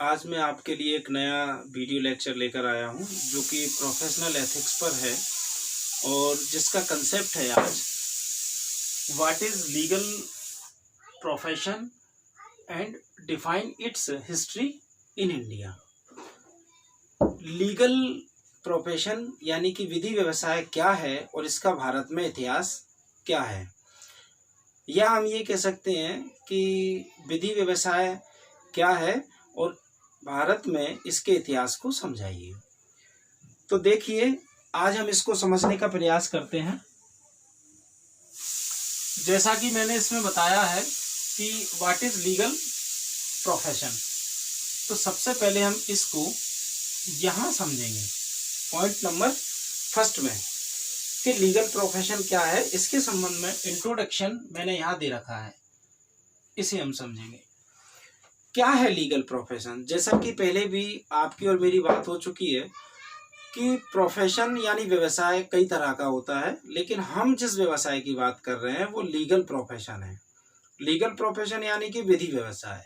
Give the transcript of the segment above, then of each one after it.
आज मैं आपके लिए एक नया वीडियो लेक्चर लेकर आया हूं जो कि प्रोफेशनल एथिक्स पर है और जिसका कंसेप्ट है आज what is legal profession and define it's history in India. Legal profession यानी कि विधि व्यवसाय क्या है और इसका भारत में इतिहास क्या है, या हम ये कह सकते हैं कि विधि व्यवसाय क्या है और भारत में इसके इतिहास को समझाइए। तो देखिए, आज हम इसको समझने का प्रयास करते हैं। जैसा कि मैंने इसमें बताया है कि व्हाट इज लीगल प्रोफेशन, तो सबसे पहले हम इसको यहाँ समझेंगे पॉइंट नंबर फर्स्ट में कि लीगल प्रोफेशन क्या है। इसके संबंध में इंट्रोडक्शन मैंने यहाँ दे रखा है, इसे हम समझेंगे। क्या है लीगल प्रोफेशन? जैसा कि पहले भी आपकी और मेरी बात हो चुकी है कि प्रोफेशन यानी व्यवसाय कई तरह का होता है, लेकिन हम जिस व्यवसाय की बात कर रहे हैं वो लीगल प्रोफेशन है। लीगल प्रोफेशन यानी कि विधि व्यवसाय।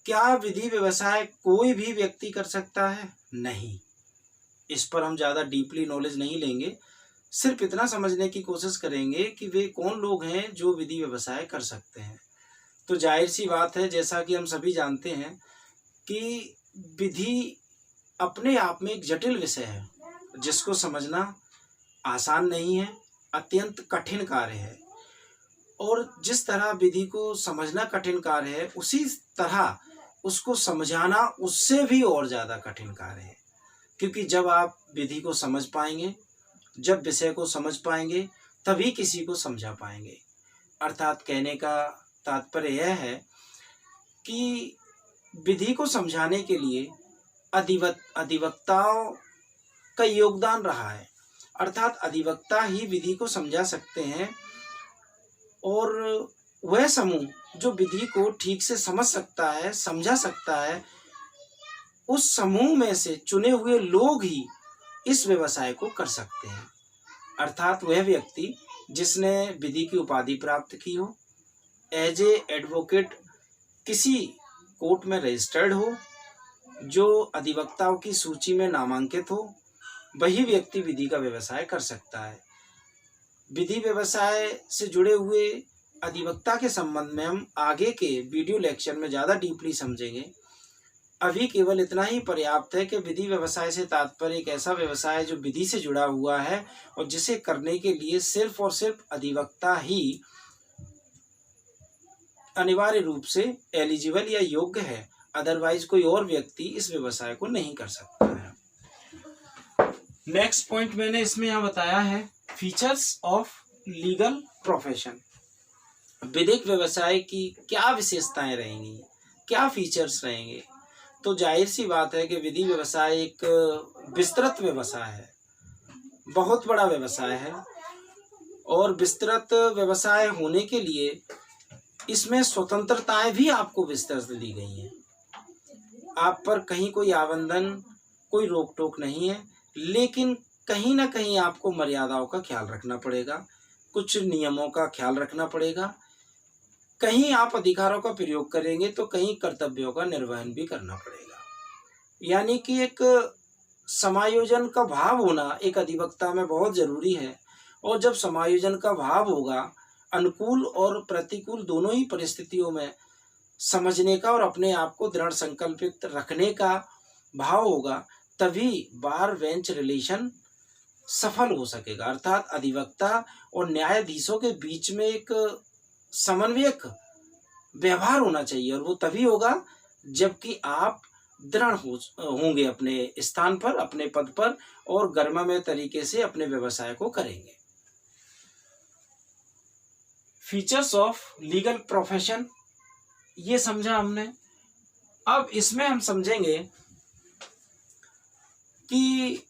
क्या विधि व्यवसाय कोई भी व्यक्ति कर सकता है? नहीं। इस पर हम ज़्यादा डीपली नॉलेज नहीं लेंगे, सिर्फ इतना समझने की कोशिश करेंगे कि वे कौन लोग हैं जो विधि व्यवसाय कर सकते हैं। तो जाहिर सी बात है, जैसा कि हम सभी जानते हैं कि विधि अपने आप में एक जटिल विषय है जिसको समझना आसान नहीं है, अत्यंत कठिन कार्य है। और जिस तरह विधि को समझना कठिन कार्य है, उसी तरह उसको समझाना उससे भी और ज़्यादा कठिन कार्य है। क्योंकि जब आप विधि को समझ पाएंगे, जब विषय को समझ पाएंगे, तभी किसी को समझा पाएंगे। अर्थात कहने का तात्पर्य यह है कि विधि को समझाने के लिए अधिवक्ताओं का योगदान रहा है। अर्थात अधिवक्ता ही विधि को समझा सकते हैं, और वह समूह जो विधि को ठीक से समझ सकता है, समझा सकता है, उस समूह में से चुने हुए लोग ही इस व्यवसाय को कर सकते हैं। अर्थात वह व्यक्ति जिसने विधि की उपाधि प्राप्त की हो, एज ए एडवोकेट किसी कोर्ट में रजिस्टर्ड हो, जो अधिवक्ताओं की सूची में नामांकित हो, वही व्यक्ति विधि का व्यवसाय कर सकता है। विधि व्यवसाय से जुड़े हुए अधिवक्ता के संबंध में हम आगे के वीडियो लेक्चर में ज़्यादा डीपली समझेंगे। अभी केवल इतना ही पर्याप्त है कि विधि व्यवसाय से तात्पर्य एक ऐसा व्यवसाय जो विधि से जुड़ा हुआ है और जिसे करने के लिए सिर्फ और सिर्फ अधिवक्ता ही अनिवार्य रूप से एलिजिबल या योग्य है, अदरवाइज कोई और व्यक्ति इस व्यवसाय को नहीं कर सकता है। नेक्स्ट पॉइंट मैंने इसमें यहाँ बताया है फीचर्स ऑफ लीगल प्रोफेशन। विधिक व्यवसाय की क्या विशेषताएं रहेंगी, क्या फीचर्स रहेंगे? तो जाहिर सी बात है कि विधि व्यवसाय एक विस्तृत व्यवसाय है, बहुत बड़ा व्यवसाय है, और विस्तृत व्यवसाय होने के लिए इसमें स्वतंत्रताएं भी आपको विस्तृत दी गई हैं। आप पर कहीं कोई आबंधन, कोई रोक टोक नहीं है, लेकिन कहीं ना कहीं आपको मर्यादाओं का ख्याल रखना पड़ेगा, कुछ नियमों का ख्याल रखना पड़ेगा। कहीं आप अधिकारों का प्रयोग करेंगे तो कहीं कर्तव्यों का निर्वहन भी करना पड़ेगा। यानी कि एक समायोजन का भाव होना एक अधिवक्ता में बहुत जरूरी है। और जब समायोजन का भाव होगा, अनुकूल और प्रतिकूल दोनों ही परिस्थितियों में समझने का और अपने आप को दृढ़ संकल्पित रखने का भाव होगा, तभी बार बेंच रिलेशन सफल हो सकेगा। अर्थात अधिवक्ता और न्यायाधीशों के बीच में एक समन्वयक व्यवहार होना चाहिए, और वो तभी होगा जबकि आप दृढ़ होंगे अपने स्थान पर, अपने पद पर, और गर्ममय तरीके से अपने व्यवसाय को करेंगे। फीचर्स ऑफ लीगल प्रोफेशन ये समझा हमने। अब इसमें हम समझेंगे कि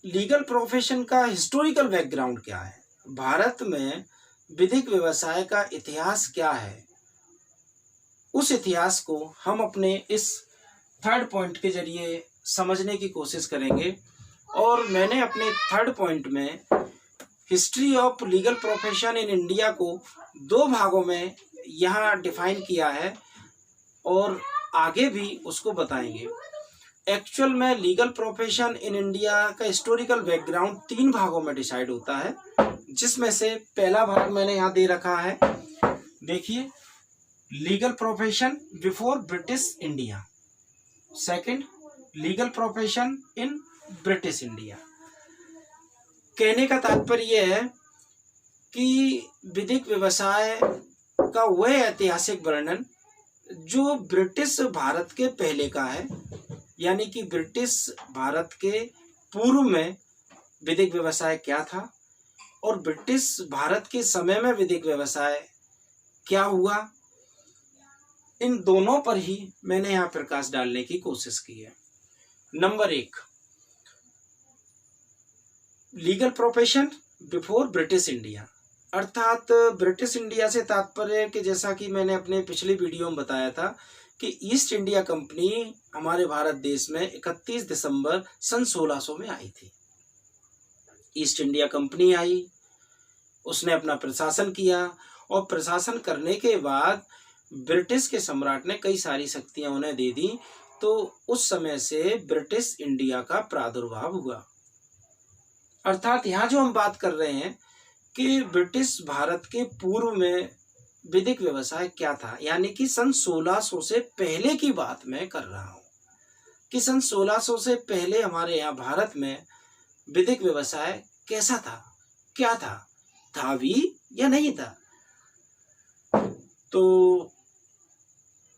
लीगल प्रोफेशन का हिस्टोरिकल बैकग्राउंड क्या है, भारत में विधिक व्यवसाय का इतिहास क्या है। उस इतिहास को हम अपने इस थर्ड पॉइंट के जरिए समझने की कोशिश करेंगे। और मैंने अपने थर्ड पॉइंट में history of legal profession in India को दो भागों में यहाँ डिफाइन किया है, और आगे भी उसको बताएंगे। एक्चुअल में लीगल प्रोफेशन इन इंडिया का हिस्टोरिकल बैकग्राउंड 3 भागों में डिसाइड होता है, जिसमें से पहला भाग मैंने यहाँ दे रखा है, देखिए, legal profession before British India. Second, legal profession in British India. कहने का तात्पर्य यह है कि विधिक व्यवसाय का वह ऐतिहासिक वर्णन जो ब्रिटिश भारत के पहले का है, यानी कि ब्रिटिश भारत के पूर्व में विधिक व्यवसाय क्या था और ब्रिटिश भारत के समय में विधिक व्यवसाय क्या हुआ, इन दोनों पर ही मैंने यहाँ प्रकाश डालने की कोशिश की है। Number 1, legal profession before British India, अर्थात ब्रिटिश इंडिया से तात्पर्य कि जैसा कि मैंने अपने पिछली वीडियो में बताया था कि ईस्ट इंडिया कंपनी हमारे भारत देश में 31 दिसंबर सन 1600 में आई थी। ईस्ट इंडिया कंपनी आई, उसने अपना प्रशासन किया और प्रशासन करने के बाद ब्रिटिश के सम्राट ने कई सारी शक्तियां उन्हें दे दी, तो उस समय से ब्रिटिश इंडिया का प्रादुर्भाव हुआ। अर्थात यहाँ जो हम बात कर रहे हैं कि ब्रिटिश भारत के पूर्व में विधिक व्यवसाय क्या था, यानी कि सन 1600 से पहले की बात मैं कर रहा हूँ कि सन 1600 से पहले हमारे यहाँ भारत में विधिक व्यवसाय कैसा था, क्या था भी या नहीं था। तो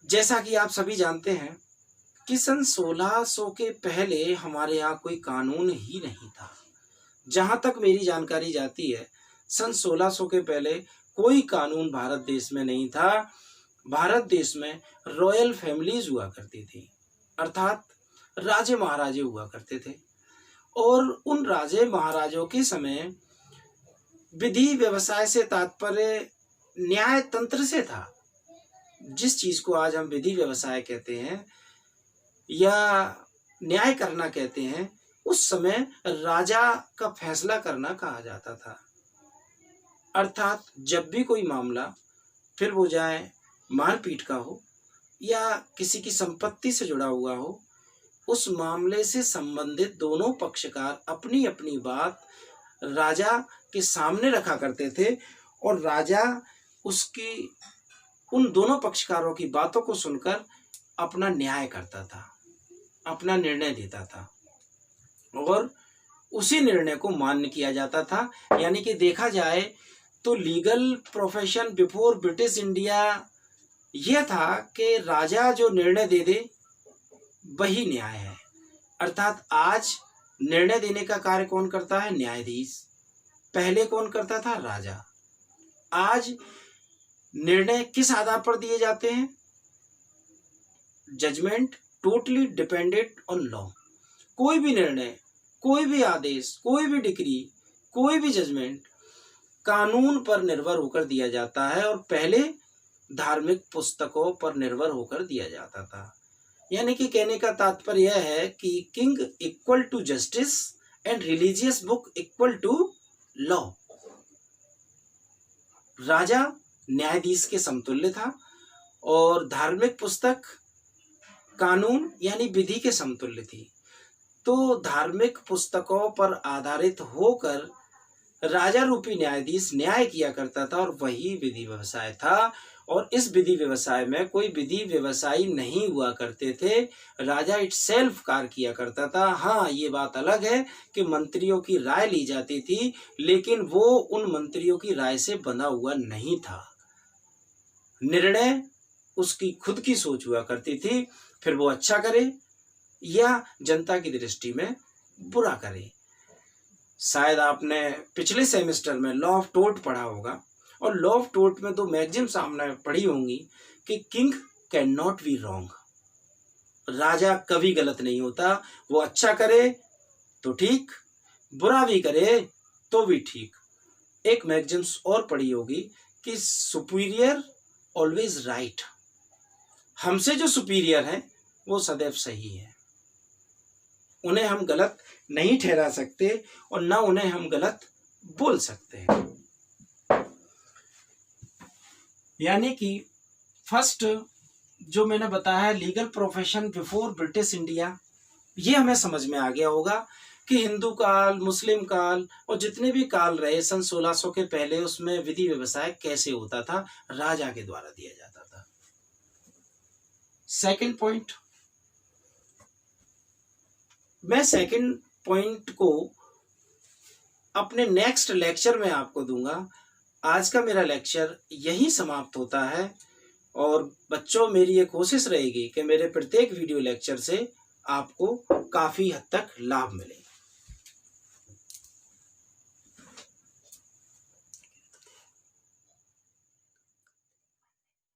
जैसा कि आप सभी जानते हैं कि सन 1600 के पहले हमारे यहाँ कोई कानून ही नहीं था। जहाँ तक मेरी जानकारी जाती है, सन 1600 के पहले कोई कानून भारत देश में नहीं था। भारत देश में रॉयल फैमिलीज हुआ करती थी, अर्थात राजे महाराजे हुआ करते थे, और उन राजे महाराजों के समय विधि व्यवसाय से तात्पर्य न्याय तंत्र से था। जिस चीज को आज हम विधि व्यवसाय कहते हैं या न्याय करना कहते हैं, उस समय राजा का फैसला करना कहा जाता था। अर्थात जब भी कोई मामला, फिर वो चाहे मारपीट का हो या किसी की संपत्ति से जुड़ा हुआ हो, उस मामले से संबंधित दोनों पक्षकार अपनी अपनी बात राजा के सामने रखा करते थे और राजा उसकी उन दोनों पक्षकारों की बातों को सुनकर अपना न्याय करता था, अपना निर्णय देता था और उसी निर्णय को मान्य किया जाता था। यानी कि देखा जाए तो legal profession before British India यह था कि राजा जो निर्णय दे दे वही न्याय है। अर्थात आज निर्णय देने का कार्य कौन करता है? न्यायाधीश। पहले कौन करता था? राजा। आज निर्णय किस आधार पर दिए जाते हैं? Judgement totally dependent on law. कोई भी निर्णय, कोई भी आदेश, कोई भी डिक्री, कोई भी जजमेंट कानून पर निर्भर होकर दिया जाता है और पहले धार्मिक पुस्तकों पर निर्भर होकर दिया जाता था। यानी कि कहने का तात्पर्य यह है कि king equal to justice and religious book equal to law. राजा न्यायाधीश के समतुल्य था और धार्मिक पुस्तक कानून यानी विधि के समतुल्य थी। तो धार्मिक पुस्तकों पर आधारित होकर राजा रूपी न्यायाधीश न्याय किया करता था और वही विधि व्यवसाय था। और इस विधि व्यवसाय में कोई विधि व्यवसायी नहीं हुआ करते थे, राजा इटसेल्फ कार्य किया करता था। हाँ, ये बात अलग है कि मंत्रियों की राय ली जाती थी, लेकिन वो उन मंत्रियों की राय से बंधा हुआ नहीं था। निर्णय उसकी खुद की सोच हुआ करती थी, फिर वो अच्छा करे या जनता की दृष्टि में बुरा करे। शायद आपने पिछले सेमेस्टर में लॉ ऑफ टोर्ट पढ़ा होगा और लॉ ऑफ टोर्ट में तो मैक्सिमम सामने पढ़ी होंगी कि king can not be wrong. राजा कभी गलत नहीं होता, वो अच्छा करे तो ठीक, बुरा भी करे तो भी ठीक। एक मैक्सिम्स और पढ़ी होगी कि सुपीरियर ऑलवेज राइट। हमसे जो सुपीरियर है वो सदैव सही है, उन्हें हम गलत नहीं ठहरा सकते और ना उन्हें हम गलत बोल सकते हैं। यानी कि फर्स्ट जो मैंने बताया है legal profession before British India, ये हमें समझ में आ गया होगा कि हिंदू काल, मुस्लिम काल और जितने भी काल रहे सन 1600 के पहले, उसमें विधि व्यवसाय कैसे होता था, राजा के द्वारा दिया जाता था। सेकंड पॉइंट, मैं सेकंड पॉइंट को अपने नेक्स्ट लेक्चर में आपको दूंगा। आज का मेरा लेक्चर यहीं समाप्त होता है और बच्चों मेरी ये कोशिश रहेगी कि मेरे प्रत्येक वीडियो लेक्चर से आपको काफ़ी हद तक लाभ मिले।